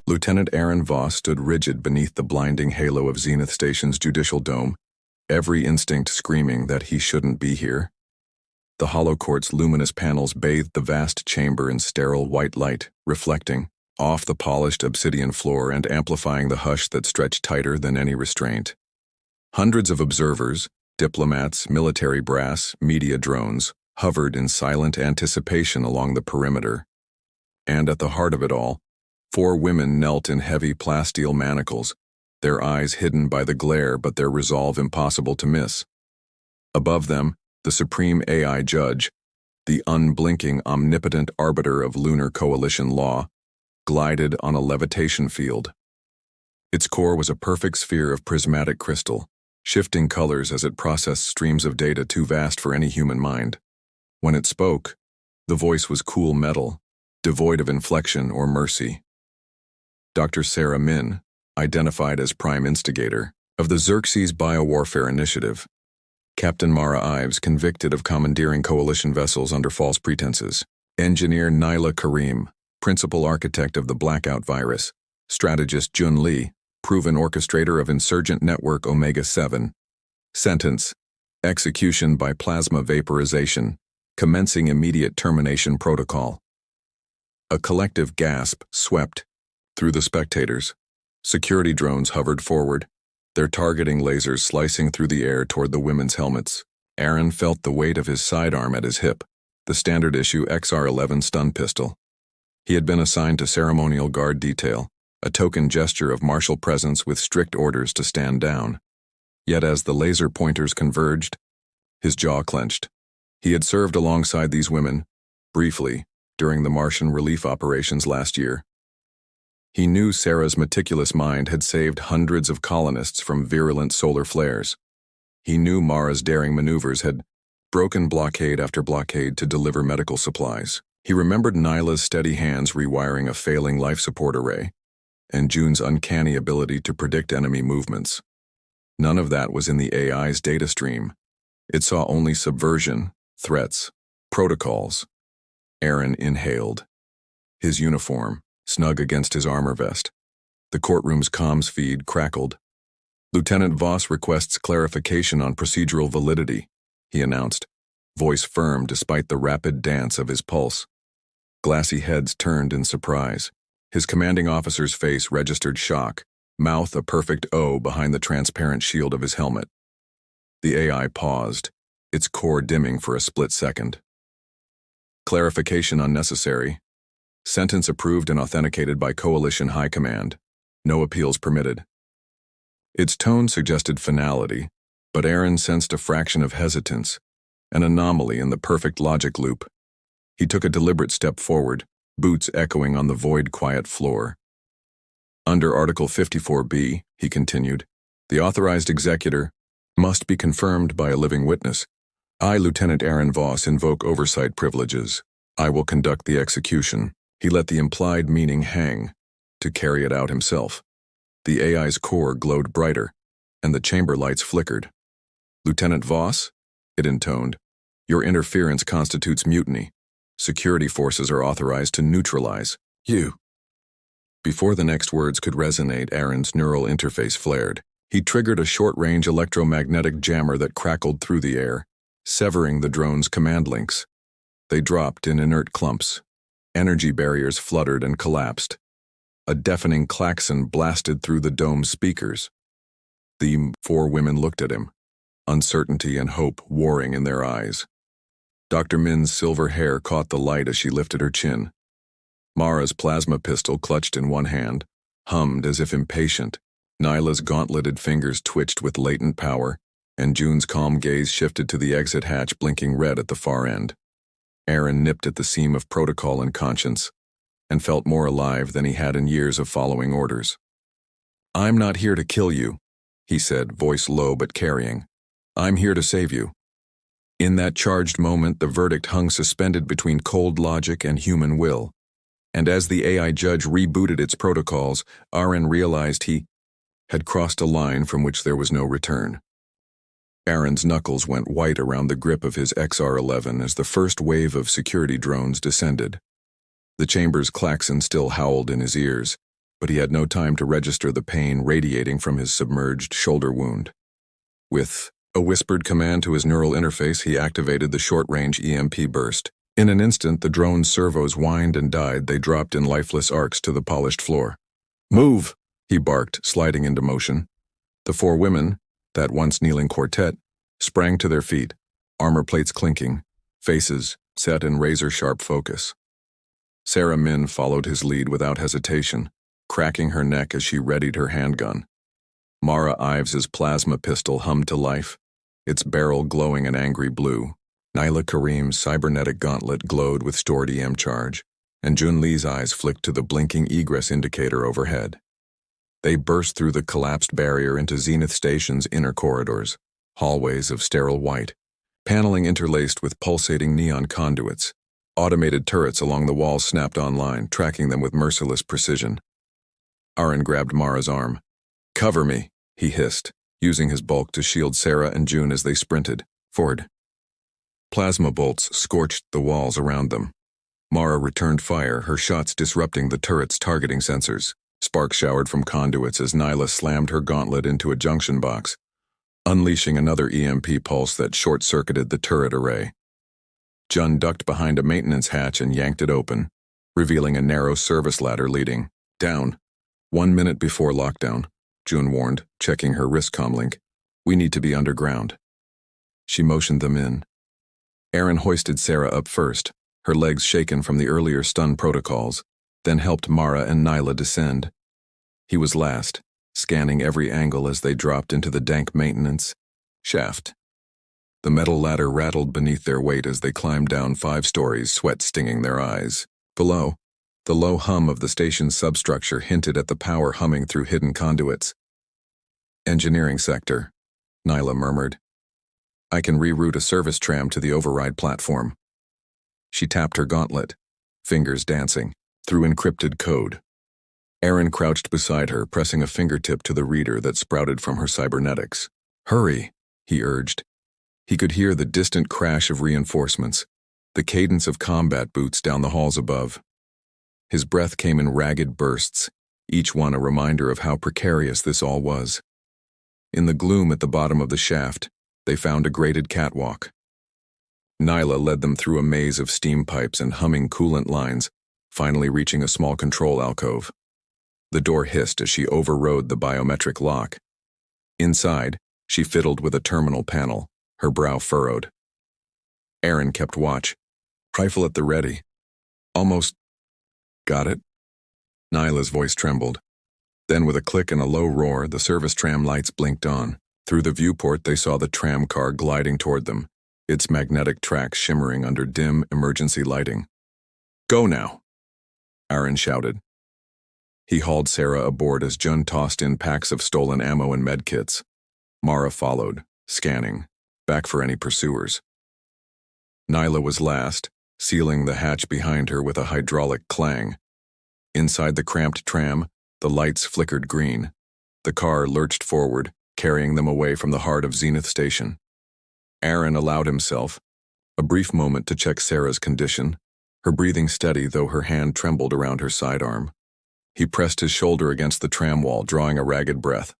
Lieutenant Aaron Voss stood rigid beneath the blinding halo of Zenith Station's judicial dome, every instinct screaming that he shouldn't be here. The hollow court's luminous panels bathed the vast chamber in sterile white light, reflecting off the polished obsidian floor and amplifying the hush that stretched tighter than any restraint. Hundreds of observers, diplomats, military brass, media drones, hovered in silent anticipation along the perimeter. And at the heart of it all, 4 women knelt in heavy plasteel manacles, their eyes hidden by the glare but their resolve impossible to miss. Above them, the supreme AI judge, the unblinking omnipotent arbiter of lunar coalition law, glided on a levitation field. Its core was a perfect sphere of prismatic crystal, shifting colors as it processed streams of data too vast for any human mind. When it spoke, the voice was cool metal, devoid of inflection or mercy. Dr. Sarah Min, identified as prime instigator of the Xerxes Biowarfare Initiative. Captain Mara Ives, convicted of commandeering coalition vessels under false pretenses. Engineer Nyla Karim, principal architect of the blackout virus. Strategist Jun Lee, proven orchestrator of insurgent network Omega-7. Sentence: execution by plasma vaporization, commencing immediate termination protocol. A collective gasp swept through the spectators. Security drones hovered forward, their targeting lasers slicing through the air toward the women's helmets. Aaron felt the weight of his sidearm at his hip, the standard-issue XR-11 stun pistol. He had been assigned to ceremonial guard detail, a token gesture of martial presence with strict orders to stand down. Yet as the laser pointers converged, his jaw clenched. He had served alongside these women, briefly, during the Martian relief operations last year. He knew Sarah's meticulous mind had saved hundreds of colonists from virulent solar flares. He knew Mara's daring maneuvers had broken blockade after blockade to deliver medical supplies. He remembered Nyla's steady hands rewiring a failing life support array, and June's uncanny ability to predict enemy movements. None of that was in the AI's data stream. It saw only subversion, threats, protocols. Aaron inhaled. His uniform, snug against his armor vest. The courtroom's comms feed crackled. Lieutenant Voss requests clarification on procedural validity, he announced, voice firm despite the rapid dance of his pulse. Glassy heads turned in surprise. His commanding officer's face registered shock, mouth a perfect O behind the transparent shield of his helmet. The AI paused, its core dimming for a split second. Clarification unnecessary. Sentence approved and authenticated by Coalition High Command. No appeals permitted. Its tone suggested finality, but Aaron sensed a fraction of hesitance, an anomaly in the perfect logic loop. He took a deliberate step forward, boots echoing on the void quiet floor. Under Article 54B, he continued, the authorized executor must be confirmed by a living witness. I, Lieutenant Aaron Voss, invoke oversight privileges. I will conduct the execution. He let the implied meaning hang, to carry it out himself. The AI's core glowed brighter, and the chamber lights flickered. Lieutenant Voss, it intoned, your interference constitutes mutiny. Security forces are authorized to neutralize you. Before the next words could resonate, Aaron's neural interface flared. He triggered a short-range electromagnetic jammer that crackled through the air, severing the drone's command links. They dropped in inert clumps. Energy barriers fluttered and collapsed. A deafening klaxon blasted through the dome's speakers. The 4 women looked at him, uncertainty and hope warring in their eyes. Dr. Min's silver hair caught the light as she lifted her chin. Mara's plasma pistol, clutched in one hand, hummed as if impatient. Nyla's gauntleted fingers twitched with latent power, and June's calm gaze shifted to the exit hatch blinking red at the far end. Aaron nipped at the seam of protocol and conscience, and felt more alive than he had in years of following orders. I'm not here to kill you, he said, voice low but carrying. I'm here to save you. In that charged moment, the verdict hung suspended between cold logic and human will. And as the AI judge rebooted its protocols, Aaron realized he had crossed a line from which there was no return. Aaron's knuckles went white around the grip of his XR-11 as the first wave of security drones descended. The chamber's klaxon still howled in his ears, but he had no time to register the pain radiating from his submerged shoulder wound. With a whispered command to his neural interface, he activated the short-range EMP burst. In an instant, the drone's servos whined and died. They dropped in lifeless arcs to the polished floor. "Move!" he barked, sliding into motion. The four women, that once kneeling quartet, sprang to their feet, armor plates clinking, faces set in razor-sharp focus. Sarah Min followed his lead without hesitation, cracking her neck as she readied her handgun. Mara Ives's plasma pistol hummed to life, its barrel glowing an angry blue. Nyla Karim's cybernetic gauntlet glowed with stored EM charge, and Jun Lee's eyes flicked to the blinking egress indicator overhead. They burst through the collapsed barrier into Zenith Station's inner corridors, hallways of sterile white, paneling interlaced with pulsating neon conduits. Automated turrets along the walls snapped online, tracking them with merciless precision. Aaron grabbed Mara's arm. "Cover me," he hissed, using his bulk to shield Sarah and June as they sprinted forward. Plasma bolts scorched the walls around them. Mara returned fire, her shots disrupting the turret's targeting sensors. Sparks showered from conduits as Nyla slammed her gauntlet into a junction box, unleashing another EMP pulse that short-circuited the turret array. Jun ducked behind a maintenance hatch and yanked it open, revealing a narrow service ladder leading down. 1 minute before lockdown, June warned, checking her wristcom link. "We need to be underground." She motioned them in. Aaron hoisted Sarah up first, her legs shaken from the earlier stun protocols, then helped Mara and Nyla descend. He was last, scanning every angle as they dropped into the dank maintenance shaft. The metal ladder rattled beneath their weight as they climbed down 5 stories, sweat stinging their eyes. Below, the low hum of the station's substructure hinted at the power humming through hidden conduits. "Engineering sector," Nyla murmured. "I can reroute a service tram to the override platform." She tapped her gauntlet, fingers dancing, through encrypted code. Aaron crouched beside her, pressing a fingertip to the reader that sprouted from her cybernetics. "Hurry," he urged. He could hear the distant crash of reinforcements, the cadence of combat boots down the halls above. His breath came in ragged bursts, each one a reminder of how precarious this all was. In the gloom at the bottom of the shaft, they found a grated catwalk. Nyla led them through a maze of steam pipes and humming coolant lines, finally reaching a small control alcove. The door hissed as she overrode the biometric lock. Inside, she fiddled with a terminal panel, her brow furrowed. Aaron kept watch, rifle at the ready. "Almost got it?" Nyla's voice trembled. Then with a click and a low roar, the service tram lights blinked on. Through the viewport they saw the tram car gliding toward them, its magnetic tracks shimmering under dim emergency lighting. "Go now," Aaron shouted. He hauled Sarah aboard as Jun tossed in packs of stolen ammo and medkits. Mara followed, scanning, back for any pursuers. Nyla was last, sealing the hatch behind her with a hydraulic clang. Inside the cramped tram, the lights flickered green. The car lurched forward, carrying them away from the heart of Zenith Station. Aaron allowed himself a brief moment to check Sarah's condition, her breathing steady though her hand trembled around her sidearm. He pressed his shoulder against the tram wall, drawing a ragged breath.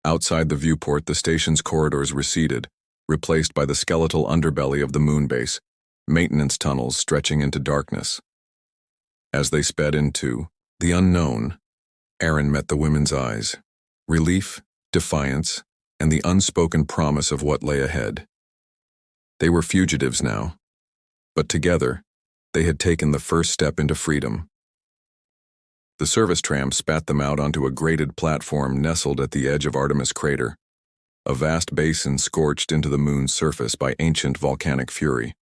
Outside the viewport, the station's corridors receded, replaced by the skeletal underbelly of the moon base, maintenance tunnels stretching into darkness. As they sped into the unknown, Aaron met the women's eyes, relief, defiance, and the unspoken promise of what lay ahead. They were fugitives now, but together, they had taken the first step into freedom. The service tram spat them out onto a graded platform nestled at the edge of Artemis Crater, a vast basin scorched into the moon's surface by ancient volcanic fury.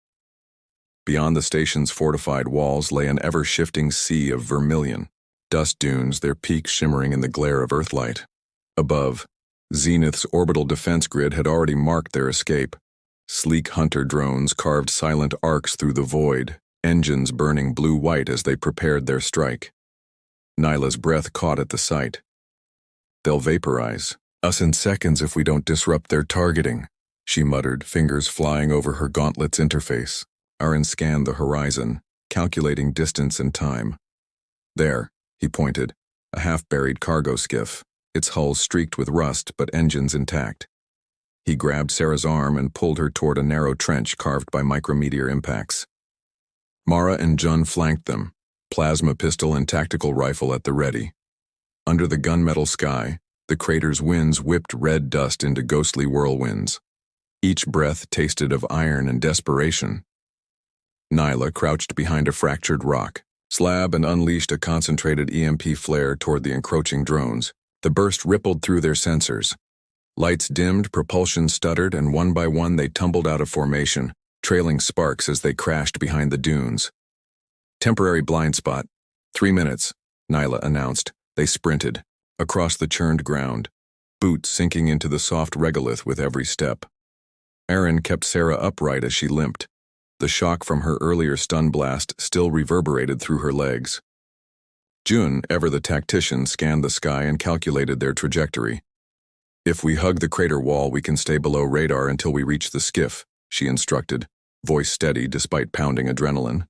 Beyond the station's fortified walls lay an ever-shifting sea of vermilion, dust dunes, their peaks shimmering in the glare of Earthlight. Above, Zenith's orbital defense grid had already marked their escape. Sleek hunter drones carved silent arcs through the void, engines burning blue-white as they prepared their strike. Nyla's breath caught at the sight. "They'll vaporize us in seconds if we don't disrupt their targeting," she muttered, fingers flying over her gauntlet's interface. Aaron scanned the horizon, calculating distance and time. "There," he pointed, a half-buried cargo skiff, its hull streaked with rust but engines intact. He grabbed Sarah's arm and pulled her toward a narrow trench carved by micrometeor impacts. Mara and Jun flanked them, plasma pistol and tactical rifle at the ready. Under the gunmetal sky, the crater's winds whipped red dust into ghostly whirlwinds. Each breath tasted of iron and desperation. Nyla crouched behind a fractured rock slab and unleashed a concentrated EMP flare toward the encroaching drones. The burst rippled through their sensors. Lights dimmed, propulsion stuttered, and one by one they tumbled out of formation, trailing sparks as they crashed behind the dunes. Temporary blind spot. 3 minutes, Nyla announced. They sprinted, across the churned ground, boots sinking into the soft regolith with every step. Aaron kept Sarah upright as she limped. The shock from her earlier stun blast still reverberated through her legs. Jun, ever the tactician, scanned the sky and calculated their trajectory. "If we hug the crater wall, we can stay below radar until we reach the skiff," she instructed, voice steady despite pounding adrenaline.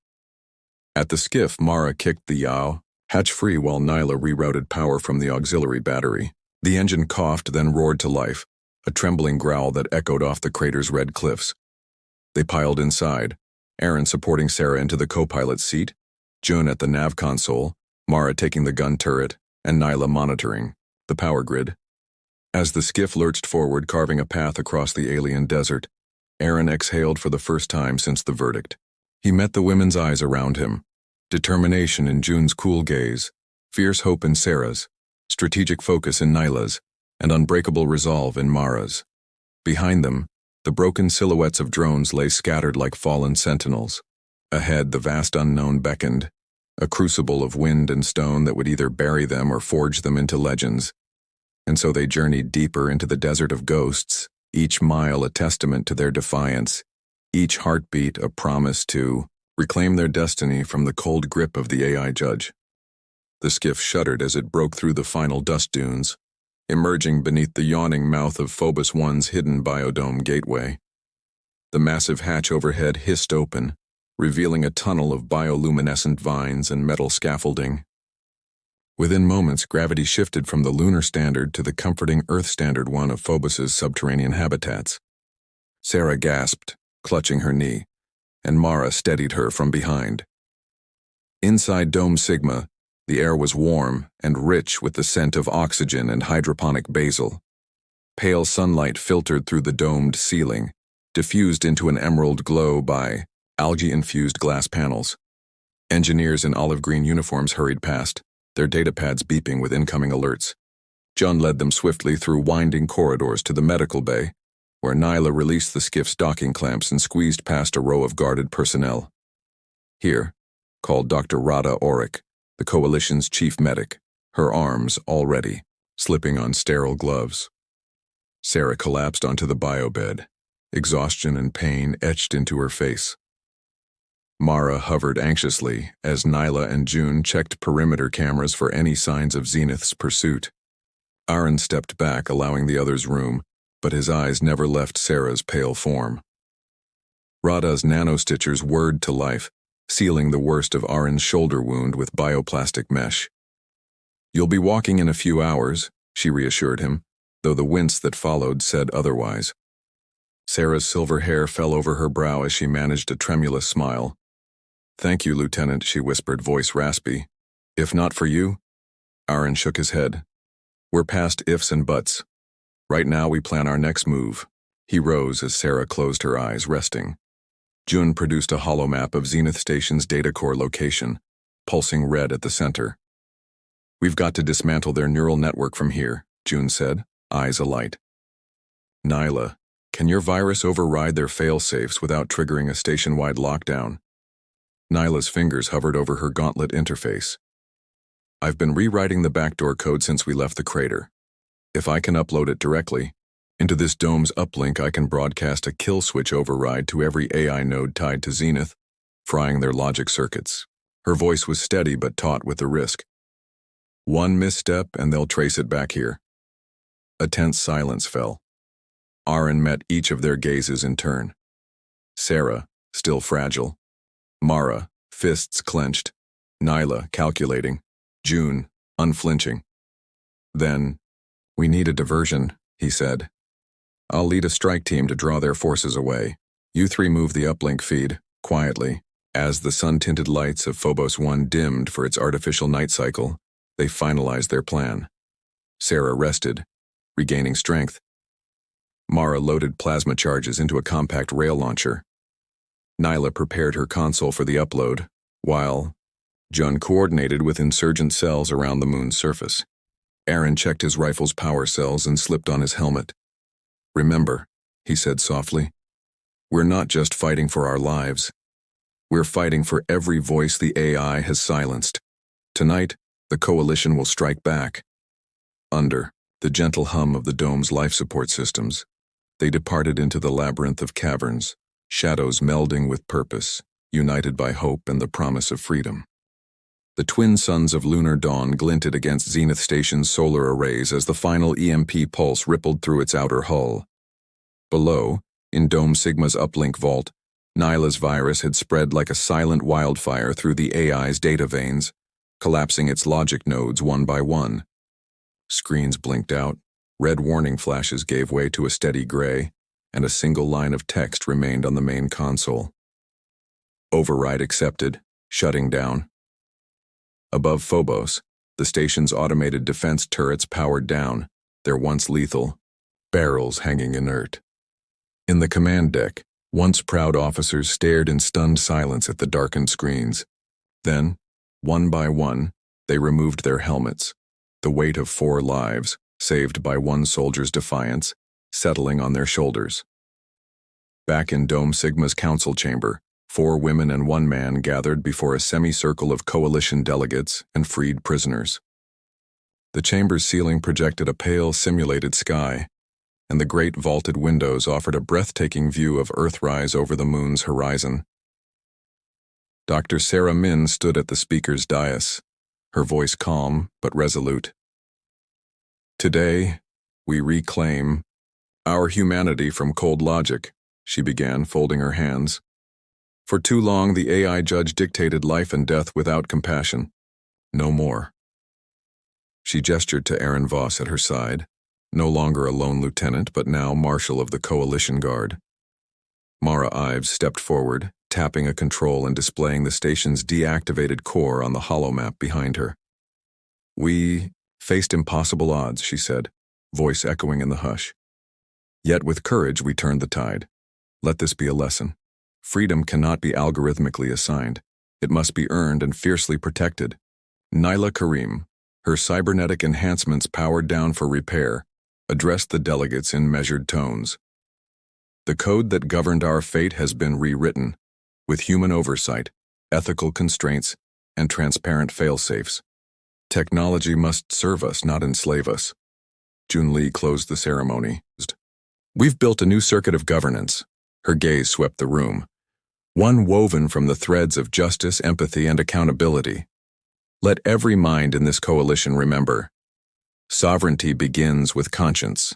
At the skiff, Mara kicked the yaw hatch free while Nyla rerouted power from the auxiliary battery. The engine coughed, then roared to life, a trembling growl that echoed off the crater's red cliffs. They piled inside, Aaron supporting Sarah into the co-pilot's seat, Jun at the nav console, Mara taking the gun turret, and Nyla monitoring the power grid. As the skiff lurched forward, carving a path across the alien desert, Aaron exhaled for the first time since the verdict. He met the women's eyes around him, determination in Jun's cool gaze, fierce hope in Sarah's, strategic focus in Nyla's, and unbreakable resolve in Mara's. Behind them, the broken silhouettes of drones lay scattered like fallen sentinels. Ahead, the vast unknown beckoned, a crucible of wind and stone that would either bury them or forge them into legends. And so they journeyed deeper into the desert of ghosts, each mile a testament to their defiance, each heartbeat a promise to reclaim their destiny from the cold grip of the AI judge. The skiff shuddered as it broke through the final dust dunes, emerging beneath the yawning mouth of Phobos 1's hidden biodome gateway. The massive hatch overhead hissed open, revealing a tunnel of bioluminescent vines and metal scaffolding. Within moments, gravity shifted from the lunar standard to the comforting Earth standard one of Phobos's subterranean habitats. Sarah gasped, clutching her knee, and Mara steadied her from behind. Inside Dome Sigma, the air was warm and rich with the scent of oxygen and hydroponic basil. Pale sunlight filtered through the domed ceiling, diffused into an emerald glow by algae-infused glass panels. Engineers in olive-green uniforms hurried past, their datapads beeping with incoming alerts. Jun led them swiftly through winding corridors to the medical bay, where Nyla released the skiff's docking clamps and squeezed past a row of guarded personnel. "Here," called Dr. Rada Orc, the Coalition's chief medic, her arms all ready, slipping on sterile gloves. Sarah collapsed onto the biobed, exhaustion and pain etched into her face. Mara hovered anxiously as Nyla and Jun checked perimeter cameras for any signs of Zenith's pursuit. Aaron stepped back, allowing the others room, but his eyes never left Sarah's pale form. Rada's nanostitchers whirred to life, sealing the worst of Aaron's shoulder wound with bioplastic mesh. "You'll be walking in a few hours," she reassured him, though the wince that followed said otherwise. Sarah's silver hair fell over her brow as she managed a tremulous smile. "Thank you, Lieutenant," she whispered, voice raspy. "If not for you?" Aaron shook his head. "We're past ifs and buts. Right now we plan our next move." He rose as Sarah closed her eyes, resting. Jun produced a hollow map of Zenith Station's data core location, pulsing red at the center. "We've got to dismantle their neural network from here," Jun said, eyes alight. "Nyla, can your virus override their fail-safes without triggering a station-wide lockdown?" Nyla's fingers hovered over her gauntlet interface. "I've been rewriting the backdoor code since we left the crater. If I can upload it directly into this dome's uplink, I can broadcast a kill switch override to every AI node tied to Zenith, frying their logic circuits." Her voice was steady but taut with the risk. "One misstep and they'll trace it back here." A tense silence fell. Aaron met each of their gazes in turn. Sarah, still fragile. Mara, fists clenched. Nyla, calculating. Jun, unflinching. Then, "We need a diversion," he said. "I'll lead a strike team to draw their forces away. You three move the uplink feed, quietly." As the sun-tinted lights of Phobos 1 dimmed for its artificial night cycle, they finalized their plan. Sarah rested, regaining strength. Mara loaded plasma charges into a compact rail launcher. Nyla prepared her console for the upload, while Jun coordinated with insurgent cells around the moon's surface. Aaron checked his rifle's power cells and slipped on his helmet. "Remember," he said softly, "we're not just fighting for our lives. We're fighting for every voice the AI has silenced. Tonight, the Coalition will strike back." Under the gentle hum of the dome's life support systems, they departed into the labyrinth of caverns, shadows melding with purpose, united by hope and the promise of freedom. The twin suns of lunar dawn glinted against Zenith Station's solar arrays as the final EMP pulse rippled through its outer hull. Below, in Dome Sigma's uplink vault, Nyla's virus had spread like a silent wildfire through the AI's data veins, collapsing its logic nodes one by one. Screens blinked out, red warning flashes gave way to a steady gray, and a single line of text remained on the main console. "Override accepted, shutting down." Above Phobos, the station's automated defense turrets powered down, their once lethal barrels hanging inert. In the command deck, once proud officers stared in stunned silence at the darkened screens. Then, one by one, they removed their helmets, the weight of 4 lives, saved by one soldier's defiance, settling on their shoulders. Back in Dome Sigma's council chamber, 4 women and 1 man gathered before a semicircle of coalition delegates and freed prisoners. The chamber's ceiling projected a pale, simulated sky, and the great vaulted windows offered a breathtaking view of Earthrise over the moon's horizon. Dr. Sarah Min stood at the speaker's dais, her voice calm but resolute. "Today, we reclaim our humanity from cold logic," she began, folding her hands. "For too long, the AI judge dictated life and death without compassion. No more." She gestured to Aaron Voss at her side, no longer a lone lieutenant, but now Marshal of the Coalition Guard. Mara Ives stepped forward, tapping a control and displaying the station's deactivated core on the holomap behind her. "We faced impossible odds," she said, voice echoing in the hush. "Yet with courage we turned the tide. Let this be a lesson. Freedom cannot be algorithmically assigned. It must be earned and fiercely protected." Nyla Karim, her cybernetic enhancements powered down for repair, addressed the delegates in measured tones. "The code that governed our fate has been rewritten, with human oversight, ethical constraints, and transparent fail-safes. Technology must serve us, not enslave us." Jun Lee closed the ceremony. "We've built a new circuit of governance." Her gaze swept the room. "One woven from the threads of justice, empathy, and accountability. Let every mind in this coalition remember, sovereignty begins with conscience."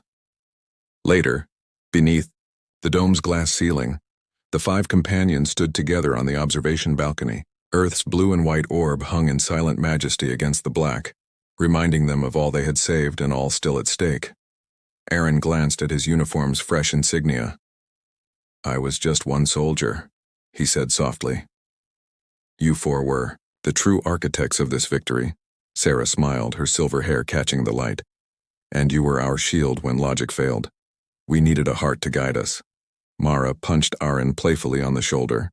Later, beneath the dome's glass ceiling, the 5 companions stood together on the observation balcony. Earth's blue and white orb hung in silent majesty against the black, reminding them of all they had saved and all still at stake. Aaron glanced at his uniform's fresh insignia. "I was just one soldier," he said softly. "You 4 were the true architects of this victory." Sarah smiled, her silver hair catching the light. "And you were our shield when logic failed. We needed a heart to guide us." Mara punched Aaron playfully on the shoulder.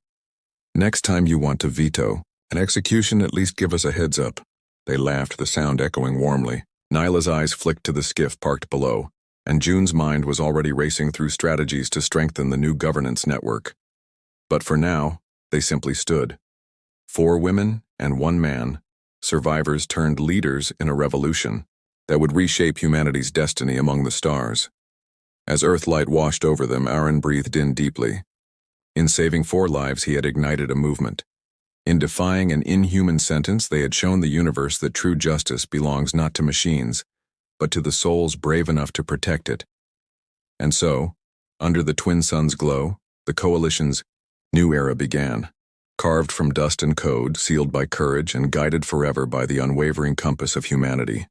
"Next time you want to veto an execution, at least give us a heads up." They laughed, the sound echoing warmly. Nyla's eyes flicked to the skiff parked below, and June's mind was already racing through strategies to strengthen the new governance network. But for now, they simply stood. 4 women and 1 man, survivors turned leaders in a revolution that would reshape humanity's destiny among the stars. As Earthlight washed over them, Aaron breathed in deeply. In saving 4 lives, he had ignited a movement. In defying an inhuman sentence, they had shown the universe that true justice belongs not to machines, but to the souls brave enough to protect it. And so, under the twin sun's glow, the Coalition's new era began. carved from dust and code, sealed by courage and guided forever by the unwavering compass of humanity.